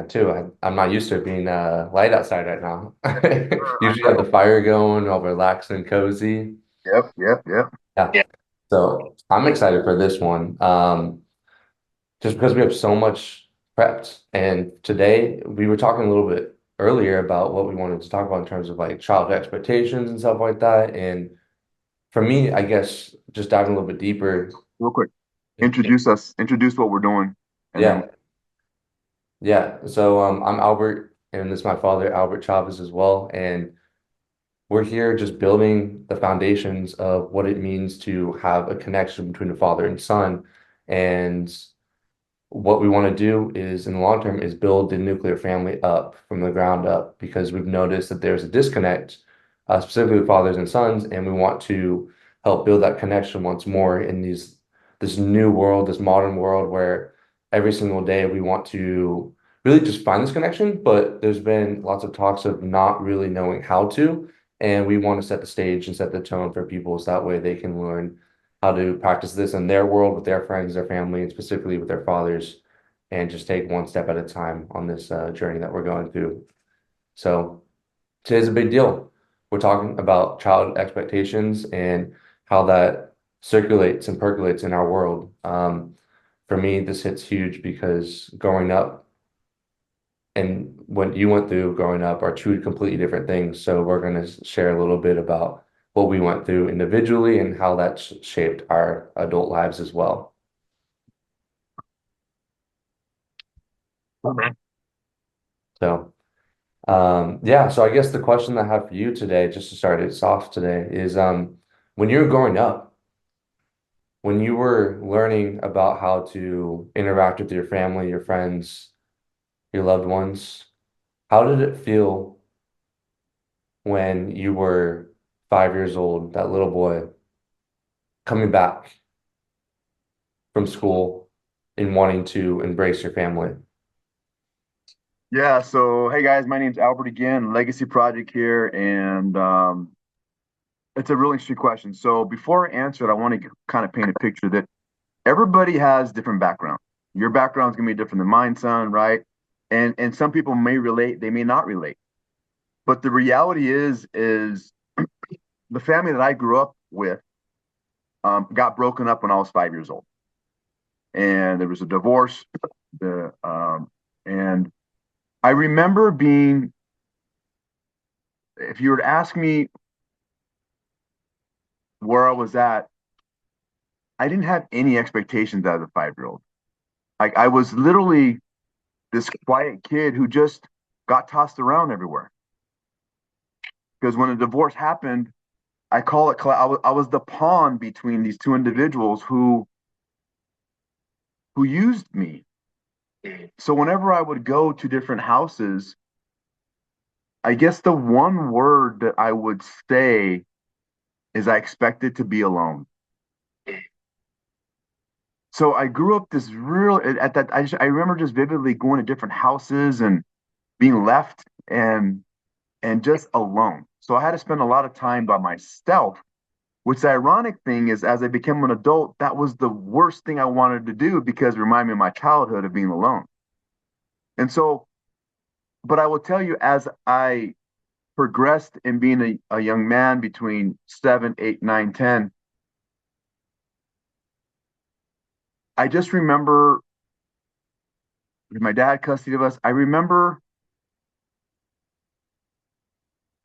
outside too. I'm not used to it being light outside right now. Usually have the fire going, all relaxed and cozy. Yep, yep, yep. Yeah. So I'm excited for this one. Just because we have so much prepped. And today we were talking a little bit earlier about what we wanted to talk about in terms of like child expectations and stuff like that. And for me, I guess just diving a little bit deeper. Real quick, introduce us. Introduce what we're doing, and then Yeah. Yeah. So I'm Albert, and this is my father, Albert Chavez, as well. And we're here just building the foundations of what it means to have a connection between a father and son. And what we want to do is in the long term is build the nuclear family up from the ground up because we've noticed that there's a disconnect, specifically with fathers and sons, and we want to help build that connection once more in this new world, this modern world where every single day we want to really just find this connection, but there's been lots of talks of not really knowing how to, and we want to set the stage and set the tone for people so that way they can learn how to practice this in their world with their friends, their family, and specifically with their fathers, and just take one step at a time on this journey that we're going through. So today's a big deal. We're talking about child expectations and how that circulates and percolates in our world. For me, this hits huge because growing up and what you went through growing up are two completely different things. So we're going to share a little bit about what we went through individually and how that shaped our adult lives as well. Mhm. So, yeah, so I guess the question I have for you today, just to start it off today, is when you were growing up, when you were learning about how to interact with your family, your friends, your loved ones, how did it feel when you were 5 years old, that little boy coming back from school and wanting to embrace your family? Yeah. So, hey guys, my name's Albert again, Legacy Project here, and it's a really interesting question. So, before I answer it, I want to kind of paint a picture that everybody has different background. Your background's gonna be different than mine, son, right? And some people may relate, they may not relate. But the reality is the family that I grew up with got broken up when I was 5 years old, and there was a divorce. And I remember being, if you were to ask me where I was at, I didn't have any expectations as a 5 year old. Like I was literally this quiet kid who just got tossed around everywhere. Because when a divorce happened, I call it, I was the pawn between these two individuals who used me. So whenever I would go to different houses, I guess the one word that I would say is I expected to be alone. So I grew up this real at that I remember just vividly going to different houses and being left and just alone. So I had to spend a lot of time by myself, which the ironic thing is as I became an adult, that was the worst thing I wanted to do because it reminded me of my childhood of being alone. And so, but I will tell you, as I progressed in being a young man between 7, 8, 9, 10, I just remember my dad had custody of us. I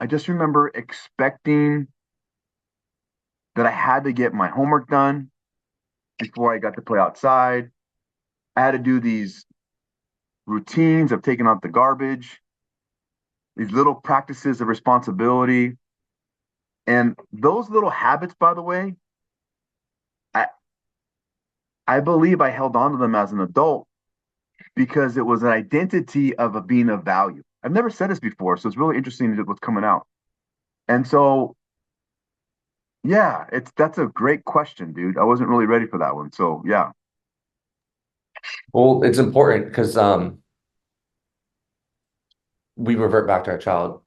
just remember expecting that I had to get my homework done before I got to play outside. I had to do these routines of taking out the garbage, these little practices of responsibility. And those little habits, by the way, I, I believe I held on to them as an adult because it was an identity of a being of value. I've never said this before, so it's really interesting what's coming out. And so, yeah, that's a great question, dude. I wasn't really ready for that one. So, yeah. Well, it's important because we revert back to our child.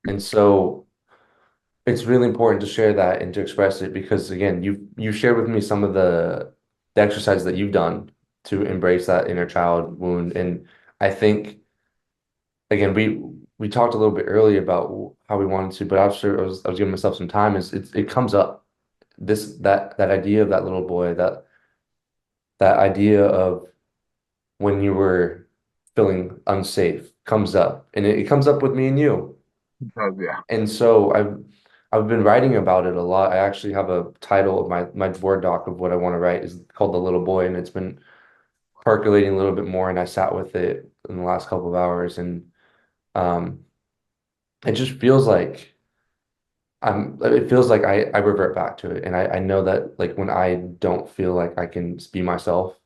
And so it's really important to share that and to express it because again, you shared with me some of the exercises that you've done to embrace that inner child wound. And I think again, we talked a little bit earlier about how we wanted to, but after I was giving myself some time, is it comes up that idea of that little boy, that idea of when you were feeling unsafe comes up, and it comes up with me and you. Yeah. And so I've been writing about it a lot. I actually have a title of my Word doc of what I want to write is called The Little Boy, and it's been percolating a little bit more, and I sat with it in the last couple of hours, and um it just feels like it feels like I revert back to it. And I know that like when I don't feel like I can be myself,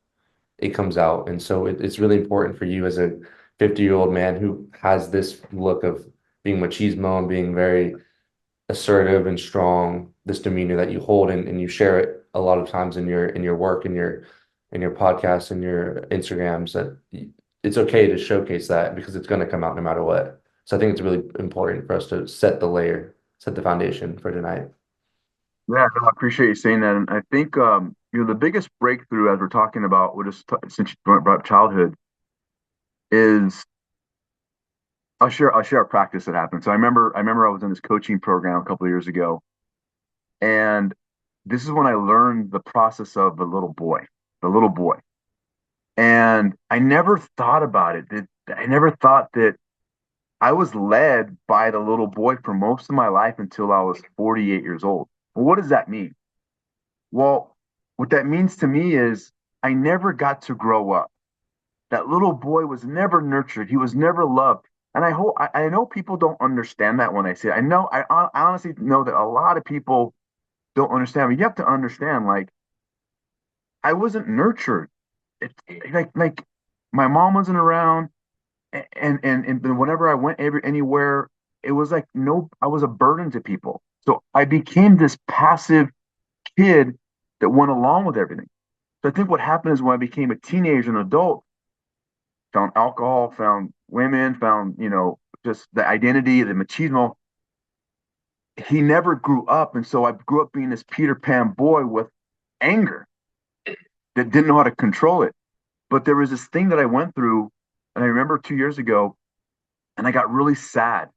it comes out. And so it's really important for you as a 50-year-old man who has this look of being machismo and being very assertive and strong, this demeanor that you hold and you share it a lot of times in your work, in your podcasts, and your Instagrams, that it's okay to showcase that because it's going to come out no matter what. So I think it's really important for us to set the layer, set the foundation for tonight. Yeah, no, I appreciate you saying that. And I think the biggest breakthrough as we're talking about since you brought up childhood is I'll share a practice that happened. So I remember I was in this coaching program a couple of years ago, and this is when I learned the process of the little boy. And I never thought about it. I never thought that I was led by the little boy for most of my life until I was 48 years old. Well, what does that mean? Well, what that means to me is I never got to grow up. That little boy was never nurtured. He was never loved. And I know people don't understand that when I say it. I honestly know that a lot of people don't understand. But you have to understand, like, I wasn't nurtured. Like my mom wasn't around, and whenever I went anywhere, it was like no, I was a burden to people. So I became this passive kid that went along with everything. So I think what happened is when I became a teenager and adult, found alcohol, found women, found, just the identity, the machismo. He never grew up. And so I grew up being this Peter Pan boy with anger that didn't know how to control it. But there was this thing that I went through, and I remember 2 years ago, and I got really sad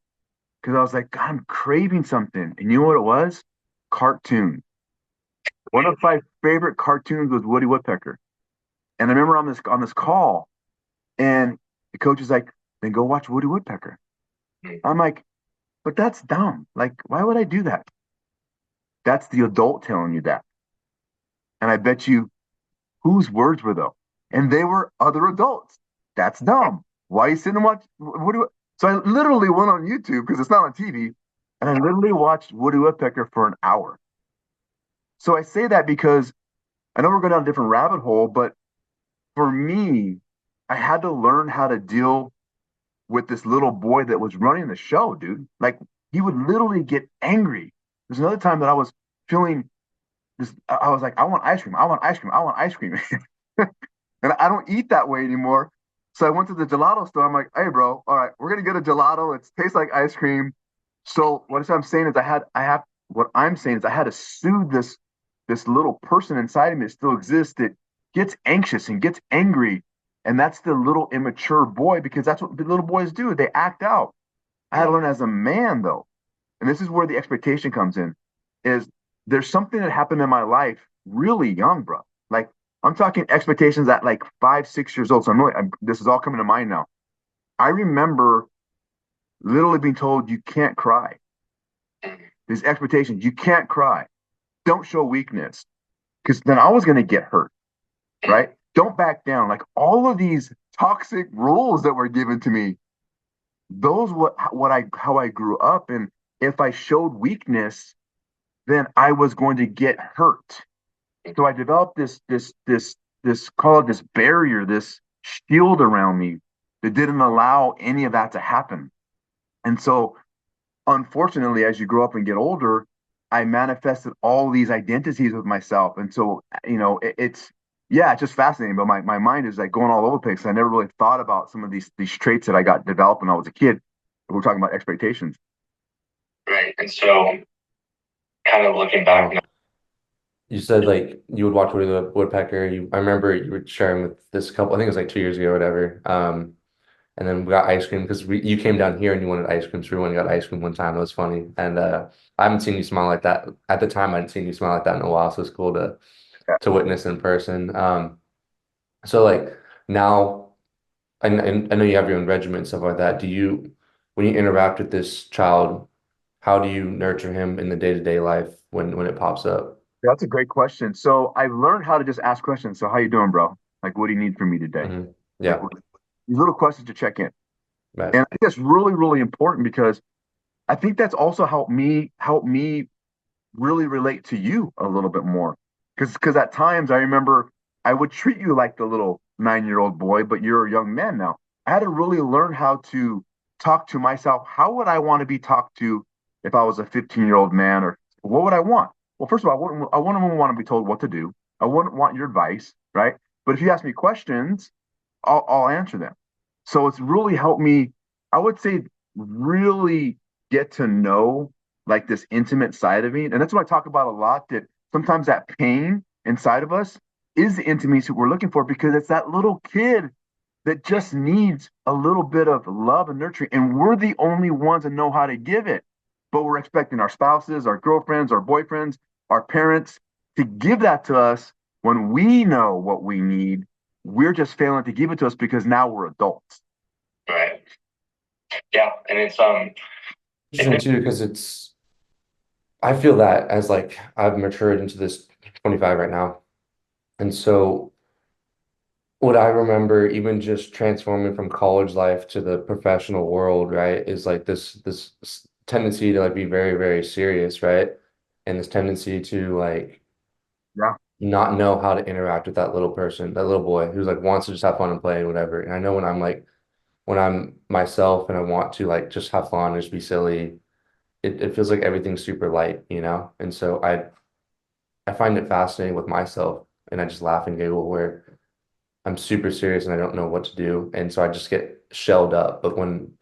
because I was like, God, I'm craving something. And you know what it was? Cartoon. One of my favorite cartoons was Woody Woodpecker. And I remember on this call, and the coach is like, then go watch Woody Woodpecker. I'm like, but that's dumb. Like, why would I do that? That's the adult telling you that. And I bet you whose words were though? And they were other adults. That's dumb. Why are you sitting and watch? So I literally went on YouTube because it's not on TV, and I literally watched Woody Woodpecker for an hour. So I say that because I know we're going down a different rabbit hole, but for me, I had to learn how to deal with this little boy that was running the show, dude. Like he would literally get angry. There's another time that I was feeling this. I was like, I want ice cream. I want ice cream. I want ice cream. And I don't eat that way anymore. So I went to the gelato store. I'm like, hey, bro, all right, we're gonna get a gelato. It tastes like ice cream. So what I'm saying is what I'm saying is I had to soothe this little person inside of me that still exists that gets anxious and gets angry. And that's the little immature boy because that's what the little boys do. They act out. I had to learn as a man though, and this is where the expectation comes in, is there's something that happened in my life really young, bro. Like I'm talking expectations at like 5, 6 years old. So this is all coming to mind now. I remember literally being told you can't cry. These expectations, you can't cry. Don't show weakness. Because then I was gonna get hurt, right? Don't back down. Like all of these toxic rules that were given to me, those what I how I grew up. And if I showed weakness, then I was going to get hurt. So I developed this call it this barrier, this shield around me that didn't allow any of that to happen. And so unfortunately, as you grow up and get older, I manifested all these identities with myself. And so, yeah, it's just fascinating. But my mind is like going all over the place. I never really thought about some of these traits that I got developed when I was a kid. We're talking about expectations. Right. And so kind of looking back, you said like you would watch Woody the Woodpecker. I remember you were sharing with this couple, I think it was like 2 years ago or whatever. And then we got ice cream because you came down here and you wanted ice cream, so we went and got ice cream one time. It was funny. And I haven't seen you smile like that. At the time, I hadn't seen you smile like that in a while, so it's cool Yeah. to witness in person. So like now, and I know you have your own regimen and stuff like that. When you interact with this child, how do you nurture him in the day-to-day life when it pops up? That's a great question. So I've learned how to just ask questions. So how you doing, bro? Like, what do you need from me today? Like Yeah, these little questions to check in. right. And I think that's really, really important because I think that's also helped me really relate to you a little bit more. Because at times I remember I would treat you like the little 9-year-old boy, but you're a young man now. I had to really learn how to talk to myself. How would I want to be talked to if I was a 15-year-old man, or what would I want? Well, first of all, I wouldn't want to be told what to do. I wouldn't want your advice, right? But if you ask me questions, I'll answer them. So it's really helped me, I would say, really get to know like this intimate side of me. And that's what I talk about a lot, that sometimes that pain inside of us is the intimacy we're looking for, because it's that little kid that just needs a little bit of love and nurturing. And we're the only ones that know how to give it. But we're expecting our spouses, our girlfriends, our boyfriends, our parents to give that to us when we know what we need. We're just failing to give it to us because now we're adults. Right. Yeah, and it's interesting too because I feel that as like I've matured into this 25 right now. And so what I remember even just transforming from college life to the professional world, right, is like this tendency to like be very, very serious, right? And this tendency to like Yeah. not know how to interact with that little person, that little boy who's like wants to just have fun and play and whatever. And I know when I'm myself and I want to like just have fun and just be silly, it feels like everything's super light, you know? And so I find it fascinating with myself and I just laugh and giggle where I'm super serious and I don't know what to do. And so I just get shelled up. But when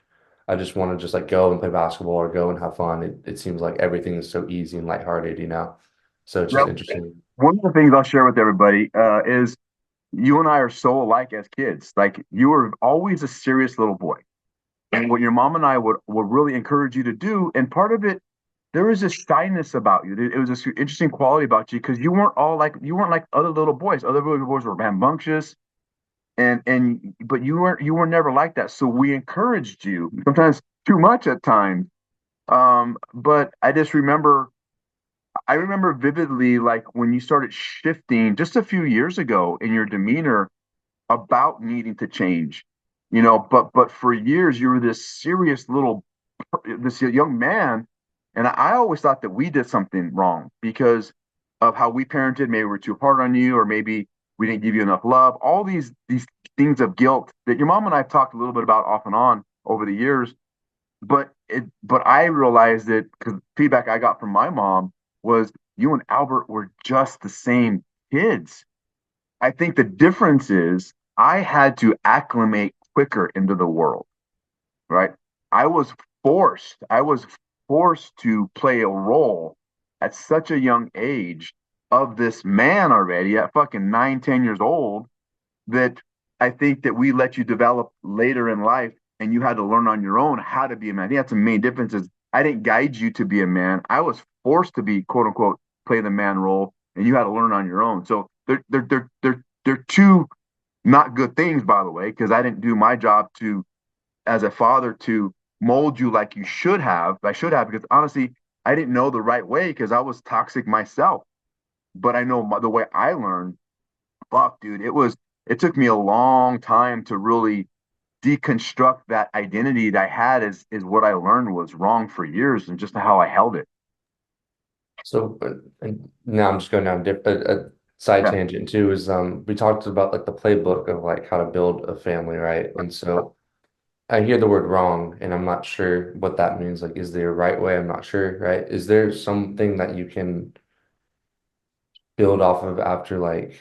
I just want to just like go and play basketball or go and have fun, it seems like everything is so easy and lighthearted, you know? So it's just Yep. interesting. One of the things I'll share with everybody is you and I are so alike as kids. Like you were always a serious little boy. And what your mom and I would really encourage you to do, and part of it, there was this shyness about you. It was this interesting quality about you because you weren't like other little boys. Other little boys were rambunctious, and but you were never like that. So we encouraged you, sometimes too much at times. But I remember vividly, like when you started shifting just a few years ago in your demeanor about needing to change, but for years you were this young man, and I always thought that we did something wrong because of how we parented. Maybe we're too hard on you, or maybe we didn't give you enough love. All these things of guilt that your mom and I have talked a little bit about off and on over the years. But I realized that because feedback I got from my mom was you and Albert were just the same kids. I think the difference is I had to acclimate quicker into the world, right? I was I was forced to play a role at such a young age of this man already at fucking 9, 10 years old, that I think that we let you develop later in life and you had to learn on your own how to be a man. I think that's the main difference is I didn't guide you to be a man. I was forced to be quote unquote play the man role and you had to learn on your own. So they're two not good things, by the way, because I didn't do my job to as a father to mold you like you should have. I should have because honestly, I didn't know the right way because I was toxic myself. But I know the way I learned. Fuck, dude, it took me a long time to really deconstruct that identity that I had is what I learned was wrong for years and just how I held it. So and now I'm just going down a side Yeah. tangent too, is we talked about like the playbook of like how to build a family, right? And so I hear the word wrong and I'm not sure what that means. Like, is there a right way? I'm not sure, right? Is there something that you can build off of after like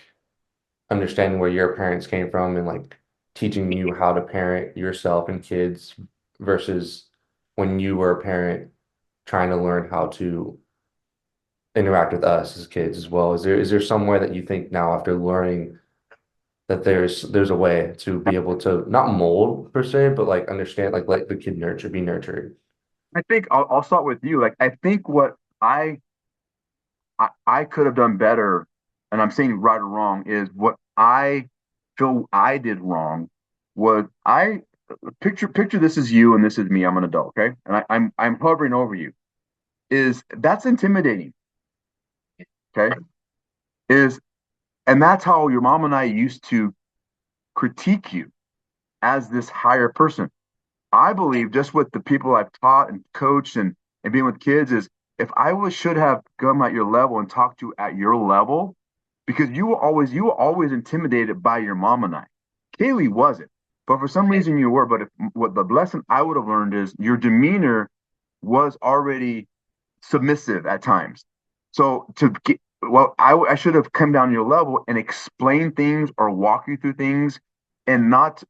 understanding where your parents came from and like teaching you how to parent yourself and kids versus when you were a parent trying to learn how to interact with us as kids as well? Is there somewhere that you think now after learning that there's a way to be able to not mold per se, but like understand, like let the kid nurture, be nurtured. I think I'll start with you. Like I think what I could have done better, and I'm saying right or wrong, is what I feel I did wrong was I picture this is you and this is me. I'm an adult, okay? And I'm hovering over you. Is that's intimidating, okay? Is and that's how your mom and I used to critique you as this higher person. I believe just with the people I've taught and coached and being with kids is if I was should have come at your level and talked to you at your level, because you were always intimidated by your mom and I. Kaylee wasn't, but for some reason you were. But what the lesson I would have learned is your demeanor was already submissive at times. So I should have come down your level and explain things or walk you through things and not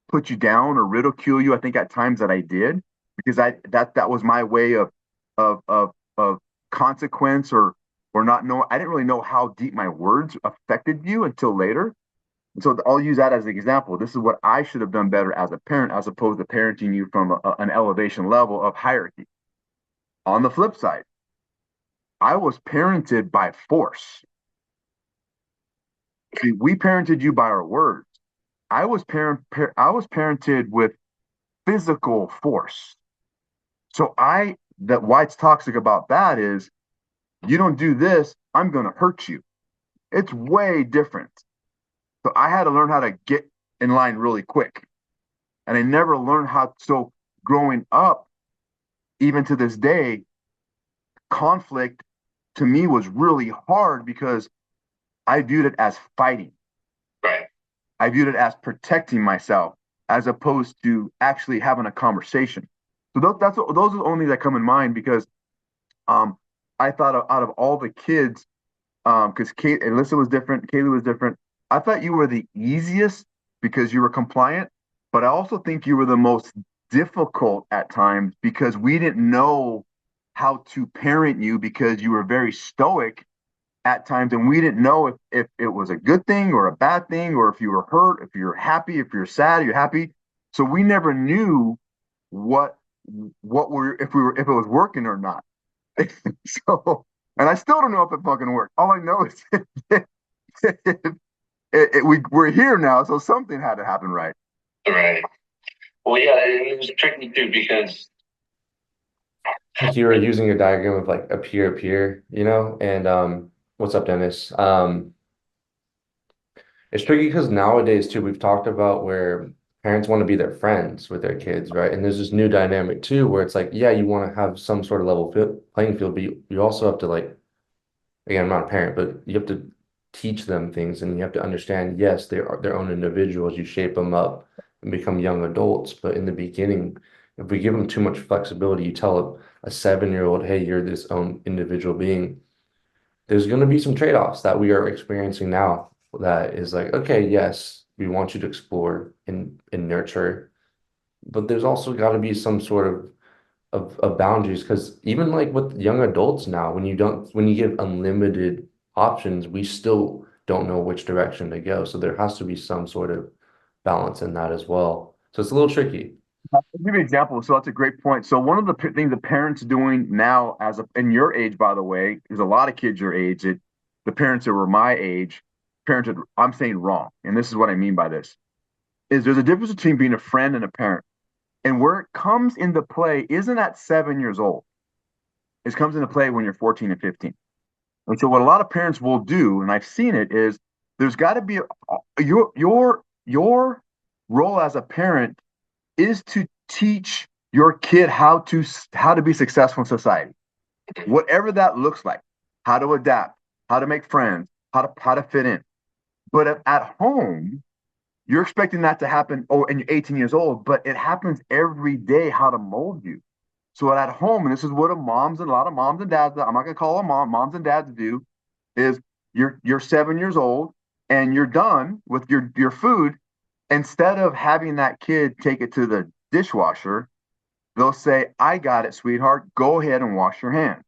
put you down or ridicule you. I think at times that I did because that was my way of consequence or not know. I didn't really know how deep my words affected you until later. And so I'll use that as an example. This is what I should have done better as a parent, as opposed to parenting you from an elevation level of hierarchy. On the flip side, I was parented by force. See, we parented you by our words. I was parented with physical force. So I that why it's toxic about that is you don't do this, I'm going to hurt you. It's way different. So I had to learn how to get in line really quick. And I never learned how. So growing up, even to this day, conflict to me was really hard because I viewed it as fighting. Right. I viewed it as protecting myself as opposed to actually having a conversation. So those are the only that come in mind because um, I thought out of all the kids, because Kate, Alyssa was different, Kaylee was different. I thought you were the easiest because you were compliant, but I also think you were the most difficult at times because we didn't know how to parent you because you were very stoic at times, and we didn't know if it was a good thing or a bad thing, or if you were hurt, if you're happy, if you're sad, you're happy. So we never knew what if it was working or not. So, and I still don't know if it fucking worked. All I know is we're here now, so something had to happen right. Right. Well, yeah, it was tricky too because like you were using a diagram of like a peer, and what's up, Dennis? It's tricky because nowadays too, we've talked about where parents want to be their friends with their kids, right? And there's this new dynamic too, where it's like, yeah, you want to have some sort of level playing field, but you also have to like, again, I'm not a parent, but you have to teach them things and you have to understand, yes, they are their own individuals. You shape them up and become young adults. But in the beginning, if we give them too much flexibility, you tell a 7-year-old, hey, you're this own individual being, there's going to be some trade-offs that we are experiencing now that is like, okay, yes, we want you to explore and nurture, but there's also got to be some sort of boundaries because even like with young adults now, when you give unlimited options, we still don't know which direction to go. So there has to be some sort of balance in that as well. So it's a little tricky. I'll give you an example. So that's a great point. So one of the things the parents doing now, as a in your age, by the way, there's a lot of kids your age. The parents that were my age, parented. I'm saying wrong, and this is what I mean by this: is there's a difference between being a friend and a parent, and where it comes into play isn't at 7 years old. It comes into play when you're 14 and 15. And so what a lot of parents will do, and I've seen it, is there's got to be your role as a parent is to teach your kid how to be successful in society, whatever that looks like, how to adapt, how to make friends, how to fit in. But at home, you're expecting that to happen. Oh, and you're 18 years old, but it happens every day. How to mold you. So at home, and this is what a lot of moms and dads, I'm not gonna call them moms and dads do, is you're 7 years old and you're done with your food. Instead of having that kid take it to the dishwasher, they'll say, I got it, sweetheart. Go ahead and wash your hands.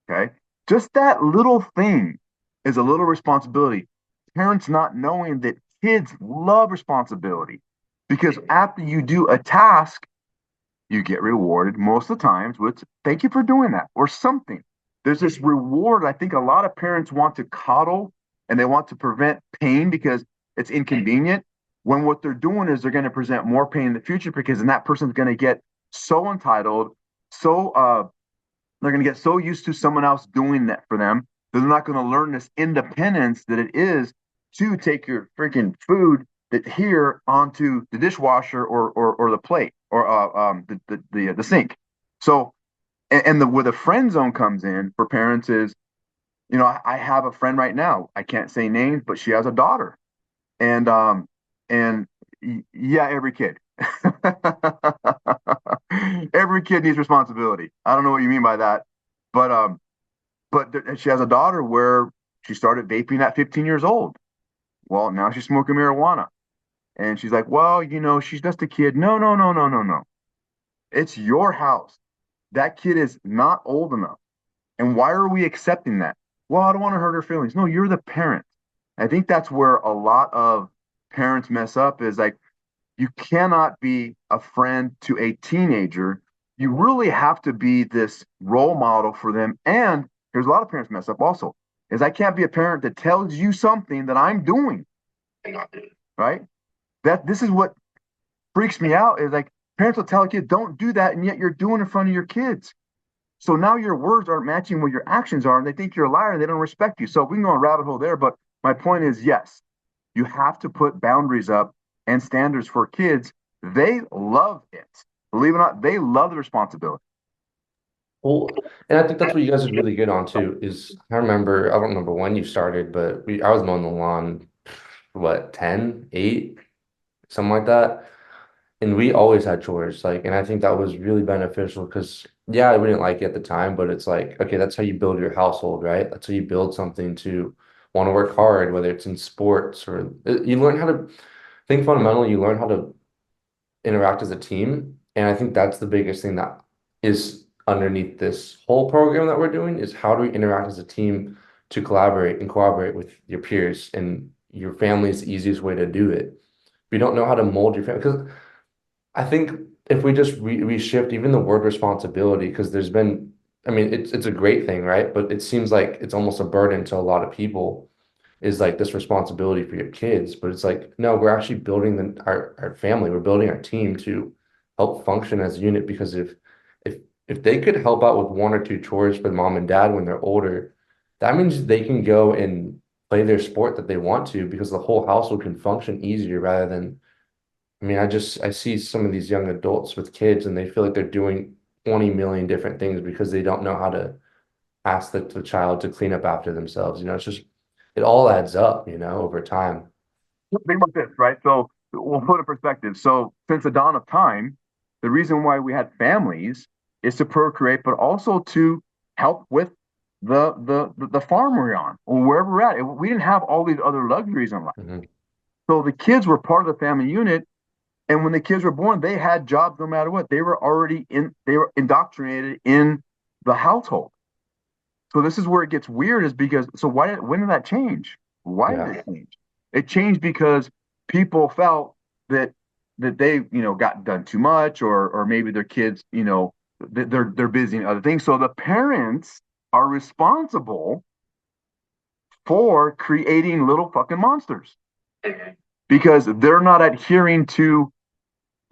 Okay. Just that little thing is a little responsibility. parents not knowing that kids love responsibility because after you do a task, you get rewarded most of the times with thank you for doing that or something. There's this reward. I think a lot of parents want to coddle and they want to prevent pain because it's inconvenient. When what they're doing is they're going to present more pain in the future because then that person's going to get so entitled, so they're going to get so used to someone else doing that for them that they're not going to learn this independence that it is to take your freaking food that here onto the dishwasher or the plate or the sink. So and the where the friend zone comes in for parents is, I have a friend right now. I can't say names, but she has a daughter, and yeah, every kid, every kid needs responsibility. I don't know what you mean by that, but she has a daughter where she started vaping at 15 years old. Well, now she's smoking marijuana. And she's like, well, she's just a kid. No, no, no, no, no, no. It's your house. That kid is not old enough. And why are we accepting that? Well, I don't want to hurt her feelings. No, you're the parent. I think that's where a lot of parents mess up is like, you cannot be a friend to a teenager. You really have to be this role model for them. And here's a lot of parents mess up also is I can't be a parent that tells you something that I'm doing, right? That this is what freaks me out is like parents will tell a kid, don't do that, and yet you're doing it in front of your kids. So now your words aren't matching what your actions are, and they think you're a liar and they don't respect you. So we can go on a rabbit hole there, but my point is yes, you have to put boundaries up and standards for kids. They love it. Believe it or not, they love the responsibility. Well, and I think that's what you guys are really good on too, is I don't remember when you started, but I was mowing the lawn, what, 10, 8, something like that. And we always had chores, like, and I think that was really beneficial because, yeah, we didn't like it at the time, but it's like, okay, that's how you build your household, right? That's how you build something to want to work hard, whether it's in sports or you learn how to think fundamentally, you learn how to interact as a team. And I think that's the biggest thing that is underneath this whole program that we're doing is how do we interact as a team to collaborate and cooperate with your peers and your family is the easiest way to do it. If you don't know how to mold your family, because I think if we just reshift even the word responsibility, because there's been, I mean, it's a great thing, right? But it seems like it's almost a burden to a lot of people is like this responsibility for your kids. But it's like, no, we're actually building our family, we're building our team to help function as a unit because if if they could help out with one or two chores for mom and dad when they're older, that means they can go and play their sport that they want to because the whole household can function easier rather than I mean, I see some of these young adults with kids and they feel like they're doing 20 million different things because they don't know how to ask the child to clean up after themselves. It's just it all adds up, over time. Think about this, right? So we'll put it in perspective. So since the dawn of time, the reason why we had families is to procreate, but also to help with the farm we're on or wherever we're at. We didn't have all these other luxuries in life. Hmm. So the kids were part of the family unit. And when the kids were born, they had jobs no matter what. They were indoctrinated in the household. So this is where it gets weird is because so when did that change? Why did Yeah. it change? It changed because people felt that they, got done too much or maybe their kids, they're busy in other things. So the parents are responsible for creating little fucking monsters because they're not adhering to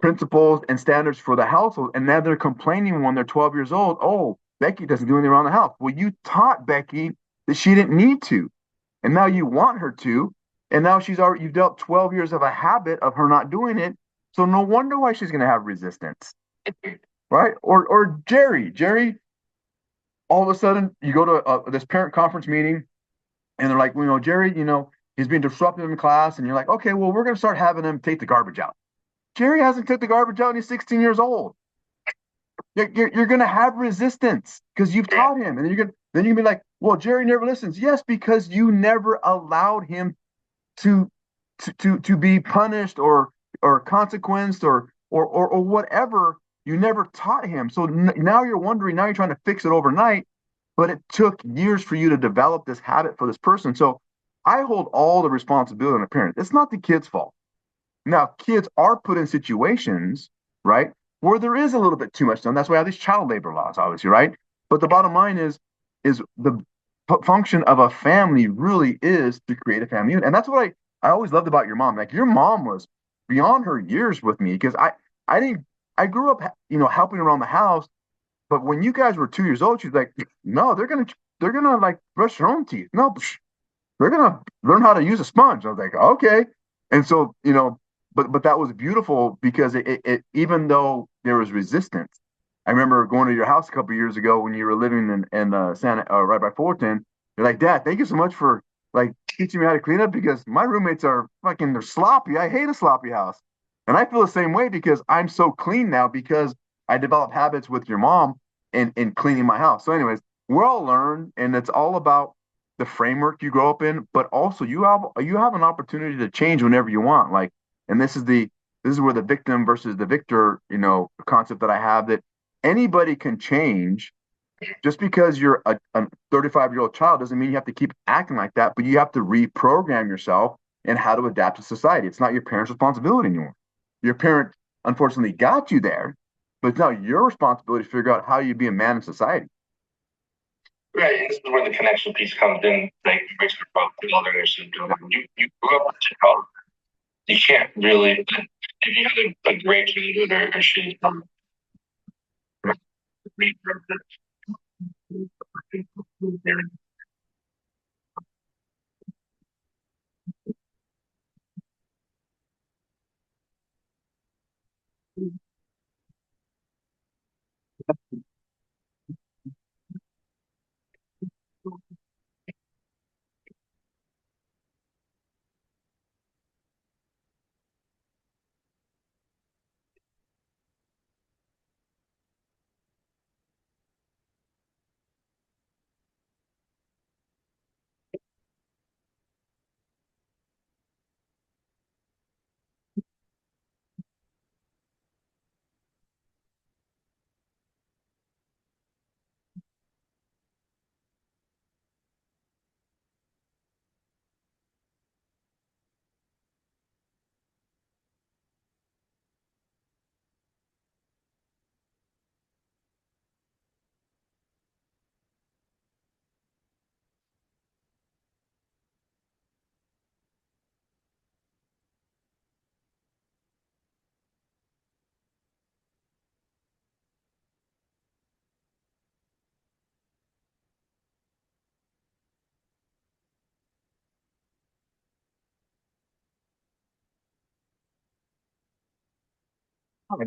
principles and standards for the household. And now they're complaining when they're 12 years old. Oh, Becky doesn't do anything around the house. Well, you taught Becky that she didn't need to. And now you want her to. And now you've dealt 12 years of a habit of her not doing it. So no wonder why she's going to have resistance. Right. Or Jerry, all of a sudden you go to this parent conference meeting and they're like, Jerry, he's being disruptive in class. And you're like, okay, well, we're going to start having him take the garbage out. Jerry hasn't took the garbage out and he's 16 years old. You're going to have resistance because you've taught him. And then you can be like, well, Jerry never listens. Yes, because you never allowed him to to be punished or consequenced or whatever. You never taught him. So now you're wondering, now you're trying to fix it overnight, but it took years for you to develop this habit for this person. So I hold all the responsibility on the parent. It's not the kid's fault. Now, kids are put in situations, right, where there is a little bit too much done. That's why I have these child labor laws, obviously, right? But the bottom line is the function of a family really is to create a family unit. And that's what I always loved about your mom. Like your mom was beyond her years with me because I didn't I grew up, helping around the house. But when you guys were 2 years old, she's like, no, they're gonna like brush their own teeth. No, they're gonna learn how to use a sponge. I was like, okay. And so, but that was beautiful because it even though there was resistance, I remember going to your house a couple of years ago when you were living in Santa right by Fulton. You're like, Dad, thank you so much for like teaching me how to clean up because my roommates are fucking they're sloppy. I hate a sloppy house. And I feel the same way because I'm so clean now because I developed habits with your mom in cleaning my house. So, anyways, we're all learn and it's all about the framework you grow up in, but also you have an opportunity to change whenever you want. Like, and this is where the victim versus the victor, concept that I have that anybody can change. Just because you're a 35-year-old child doesn't mean you have to keep acting like that, but you have to reprogram yourself and how to adapt to society. It's not your parents' responsibility anymore. Your parent unfortunately got you there, but it's now your responsibility to figure out how you be a man in society. Right, and this is where the connection piece comes in. Like you mentioned about the wilderness and you grew up in Chicago. You can't really if you had a great childhood or she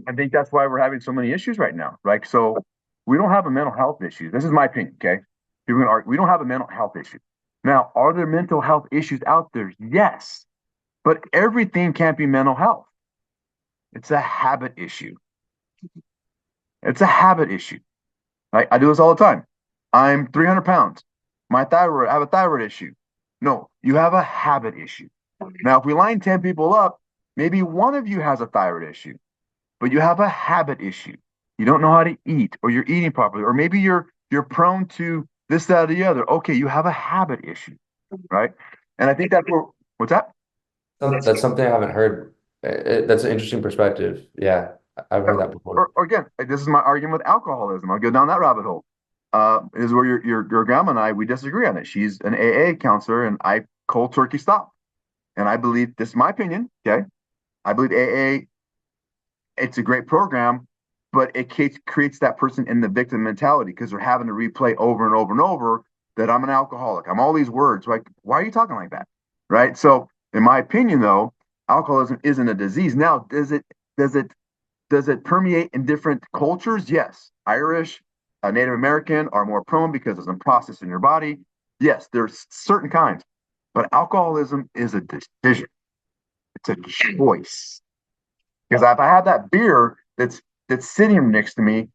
I think that's why we're having so many issues right now. Like, so we don't have a mental health issue. This is my opinion, okay? People are gonna argue, we don't have a mental health issue. Now, are there mental health issues out there? Yes, but everything can't be mental health. It's a habit issue. It's a habit issue. I do this all the time. I'm 300 pounds. I have a thyroid issue. No, you have a habit issue. Now, if we line 10 people up, maybe one of you has a thyroid issue, but you have a habit issue. You don't know how to eat, or you're eating properly, or maybe you're prone to this, that, or the other. Okay, you have a habit issue, right? And I think that's where what's that? That's something I haven't heard. That's an interesting perspective. Yeah, I've heard that before. Or again, this is my argument with alcoholism. I'll go down that rabbit hole. Is where your grandma and I we disagree on it. She's an AA counselor, and I cold turkey stop. And I believe this is my opinion. Okay, I believe AA it's a great program, but it creates that person in the victim mentality because they're having to replay over and over and over that I'm an alcoholic. I'm all these words. Like, why are you talking like that? Right. So, in my opinion, though, alcoholism isn't a disease. Now, does it permeate in different cultures? Yes. Irish, Native American are more prone because it's a process in your body. Yes, there's certain kinds, but alcoholism is a decision. It's a choice. Because if I have that beer that's sitting next to me,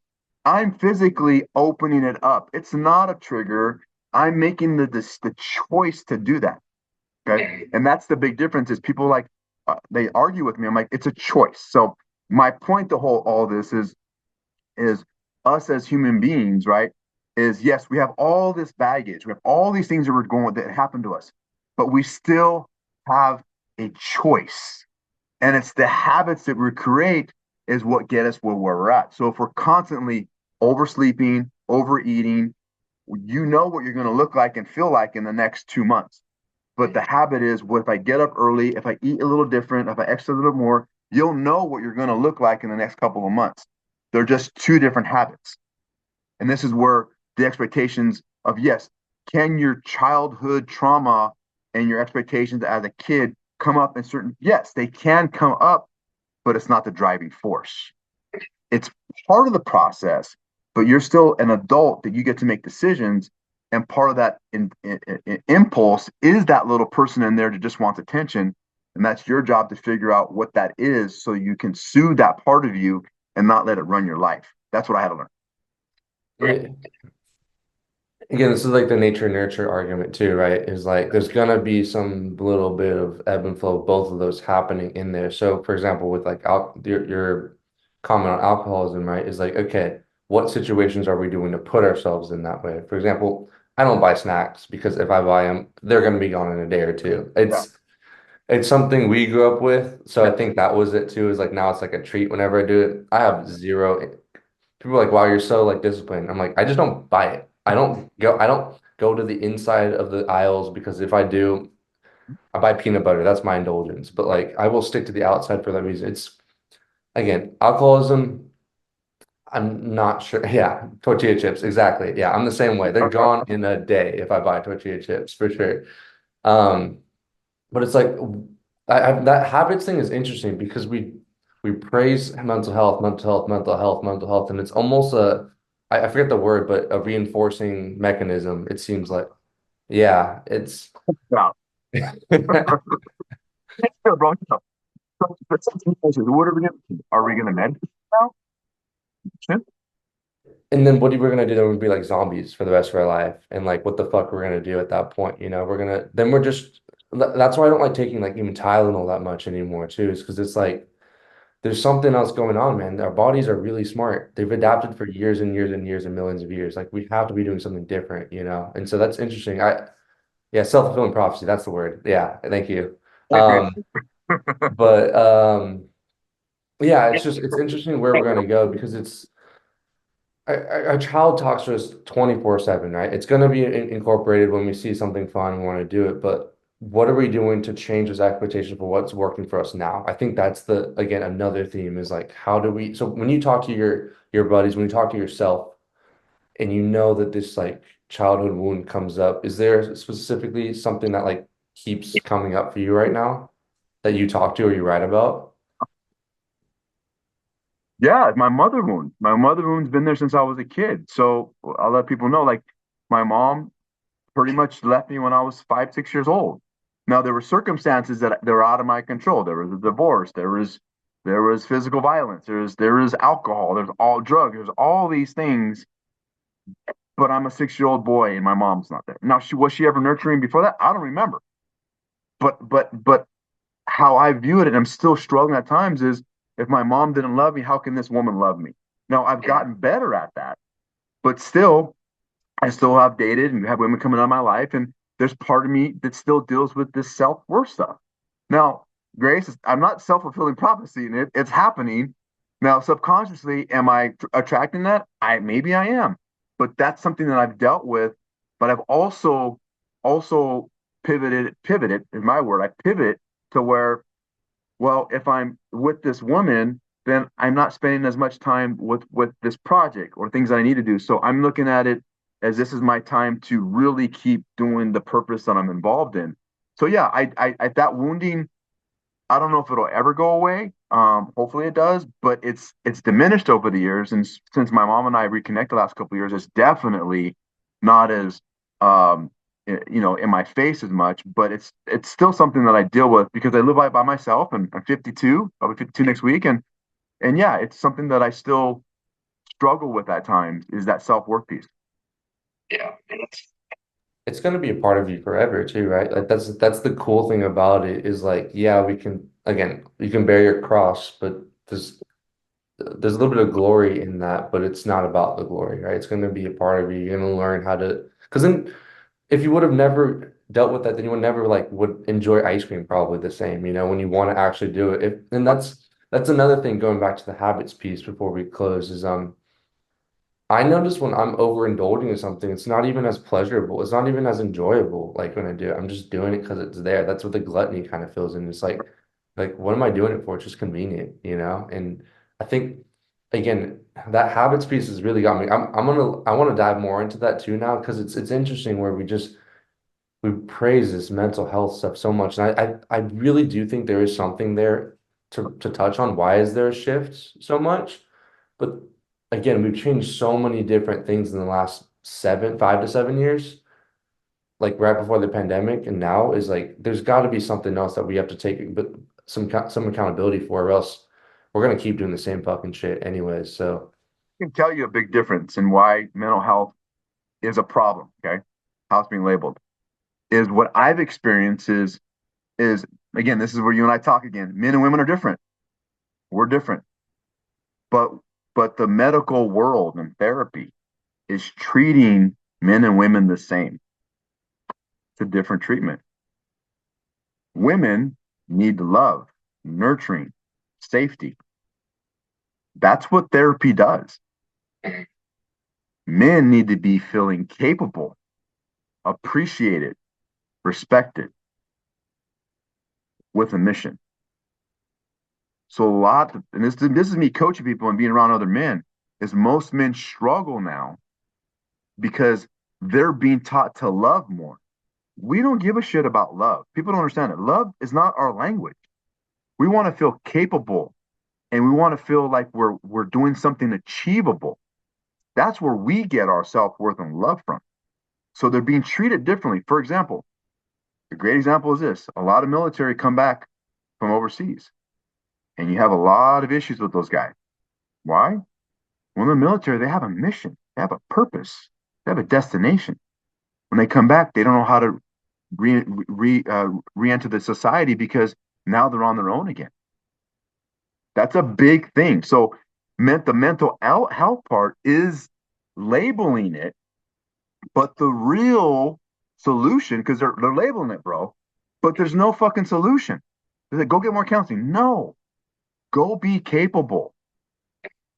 I'm physically opening it up. It's not a trigger. I'm making the choice to do that. Okay, and that's the big difference. Is people like they argue with me. I'm like, it's a choice. So my point to whole all this is us as human beings, right? Is yes, we have all this baggage. We have all these things that we're going that happened to us. but we still have a choice. And it's the habits that we create is what get us where we're at. So if we're constantly oversleeping, overeating, you know what you're going to look like and feel like in the next 2 months. But the habit is, well, if I get up early, if I eat a little different, if I exercise a little more, you'll know what you're going to look like in the next couple of months. They're just two different habits. And this is where the expectations of, yes, can your childhood trauma and your expectations as a kid come up in certain, yes, they can come up, but it's not the driving force. It's part of the process, but you're still an adult that you get to make decisions. And part of that impulse is that little person in there that just wants attention. And that's your job to figure out what that is so you can soothe that part of you and not let it run your life. That's what I had to learn. Yeah. Again, this is like the nature nurture argument too, right? Is like there's gonna be some little bit of ebb and flow, both of those happening in there. So, for example, with like your comment on alcoholism, right? Is like, okay, what situations are we doing to put ourselves in that way? For example, I don't buy snacks because if I buy them, they're gonna be gone in a day or two. Yeah. It's something we grew up with, so I Yeah. think that was it too. Is like now it's like a treat whenever I do it. I have zero. People are like, wow, you're so like disciplined. I'm like, I just don't buy it. I don't go to the inside of the aisles because if I do, I buy peanut butter. That's my indulgence. But like I will stick to the outside for that reason. It's again, alcoholism, I'm not sure. Yeah, tortilla chips, exactly. Yeah, I'm the same way. They're gone in a day if I buy tortilla chips for sure. Um, but it's like that habits thing is interesting because we praise mental health, mental health, mental health, mental health, and it's almost I forget the word, but a reinforcing mechanism. It seems like, yeah, it's Yeah. Yeah, bro. So, what are we going to do? Are we going to meditate now? Shit. and then what we're gonna do then would be like zombies for the rest of our life, and like what the fuck we're gonna do at that point, we're gonna then we're just that's why I don't like taking like even Tylenol that much anymore too, is because it's like there's something else going on, man. Our bodies are really smart. They've adapted for years and years and years and millions of years. Like we have to be doing something different. And so that's interesting. Yeah, self-fulfilling prophecy, that's the word. Yeah, thank you. Um, but yeah, it's interesting where we're gonna go because it's a child talks to us 24/7, right? It's gonna be incorporated when we see something fun and want to do it, but what are we doing to change those expectations for what's working for us now? I think that's the again another theme is like how do we so when you talk to your buddies, when you talk to yourself and you know that this like childhood wound comes up, is there specifically something that like keeps coming up for you right now that you talk to or you write about? Yeah, my mother wound. My mother wound's been there since I was a kid. So I'll let people know, like, my mom pretty much left me when I was 5, 6 years old. Now there were circumstances that were out of my control. There was a divorce. There was physical violence. There was alcohol. There's all drugs. There's all these things. But I'm a 6 year old boy and my mom's not there. Now, was she ever nurturing before that? I don't remember. But how I view it, and I'm still struggling at times, is if my mom didn't love me, how can this woman love me? Now I've gotten better at that, but still, I still have dated and have women coming out of my life, and there's part of me that still deals with this self-worth stuff. Now, Grace, I'm not self-fulfilling prophecy, and it's happening. Now, subconsciously, am I attracting that? Maybe I am, but that's something that I've dealt with. But I've also pivoted is my word. I pivot to where, well, if I'm with this woman, then I'm not spending as much time with this project or things I need to do. So I'm looking at it as this is my time to really keep doing the purpose that I'm involved in. So yeah, I that wounding, I don't know if it'll ever go away. Hopefully it does, but it's diminished over the years. And since my mom and I reconnected the last couple of years, it's definitely not as in my face as much. But it's still something that I deal with because I live by myself, and I'm 52. I'll be 52 next week, and yeah, it's something that I still struggle with at times. Is that self-worth piece? Yeah. It's going to be a part of you forever too, right? Like that's the cool thing about it is like, yeah, we can again, you can bear your cross, but there's a little bit of glory in that, but it's not about the glory, right? It's going to be a part of you. You're going to learn how to, because then if you would have never, dealt with that, then you would never like would enjoy ice cream probably the same, when you want to actually do it. And that's another thing going back to the habits piece before we close is I notice when I'm overindulging in something, it's not even as pleasurable. It's not even as enjoyable. Like when I do it, I'm just doing it because it's there. That's what the gluttony kind of feels. And it's like, what am I doing it for? It's just convenient. And I think, again, that habits piece has really got me. I want to dive more into that too now because it's interesting where we praise this mental health stuff so much. And I really do think there is something there to touch on. Why is there a shift so much? But again, we've changed so many different things in the last 5 to 7 years, like right before the pandemic, and now is like there's got to be something else that we have to take, but some accountability for, or else we're gonna keep doing the same fucking shit anyways. So I can tell you a big difference in why mental health is a problem. Okay, how it's being labeled is what I've experienced is again, this is where you and I talk again. Men and women are different. We're different, but the medical world and therapy is treating men and women the same. It's a different treatment. Women need love, nurturing, safety. That's what therapy does. Men need to be feeling capable, appreciated, respected with a mission. So a lot, and this is me coaching people and being around other men, is most men struggle now because they're being taught to love more. We don't give a shit about love. People don't understand it. Love is not our language. We want to feel capable and we want to feel like we're doing something achievable. That's where we get our self-worth and love from. So they're being treated differently. For example, a great example is this. A lot of military come back from overseas and you have a lot of issues with those guys. Why? When they're military, they have a mission, they have a purpose, they have a destination. When they come back, they don't know how to re-enter the society because now they're on their own again. That's a big thing. So the mental health part is labeling it, but the real solution, because they're labeling it, bro, but there's no fucking solution. They say, go get more counseling. No, go be capable.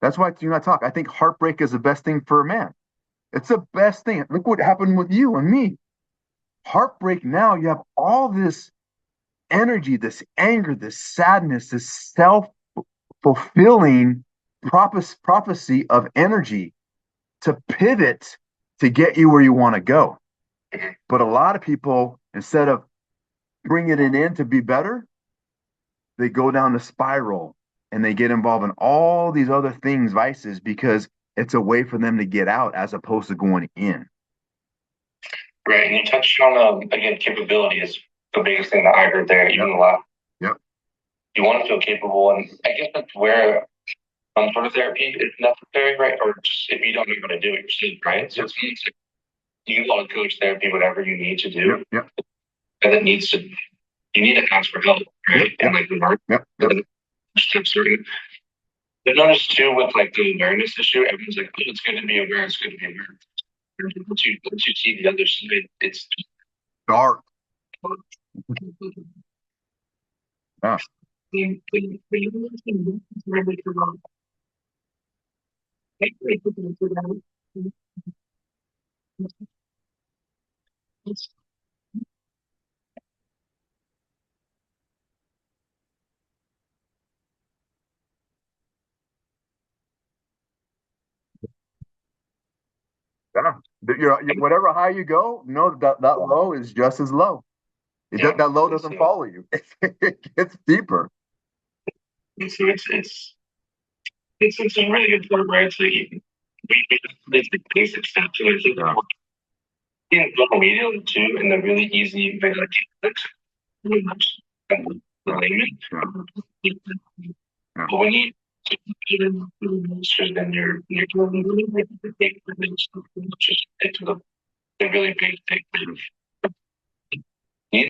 That's why you and I talk. I think heartbreak is the best thing for a man. It's the best thing. Look what happened with you and me. Heartbreak now, you have all this energy, this anger, this sadness, this self-fulfilling prophecy of energy to pivot to get you where you want to go. But a lot of people, instead of bringing it in to be better, they go down the spiral and they get involved in all these other things, vices, because it's a way for them to get out as opposed to going in. Right, and you touched on again, capability is the biggest thing that I heard there, even a lot. Yep. You want to feel capable, and I guess that's where some sort of therapy is necessary, right? Or just if you don't know how to do it yourself, right? So it's like you can call it coach therapy, whatever you need to do, Yep. and it needs to you need to ask for help, right? And like learn steps certain. But notice too with like the awareness issue, everyone's like, oh, it's good to be aware, it's good to be aware. Once you see the other side, it's Dark. Yeah. Yeah. Whatever high you go, know that low is just as low. That low doesn't follow you. It gets deeper. So it's a really good point where it's like it's the basic steps and I think in social media too, and the really easy thing like pretty much the layman. But when you then you're really like to take the next just get to the really big thing.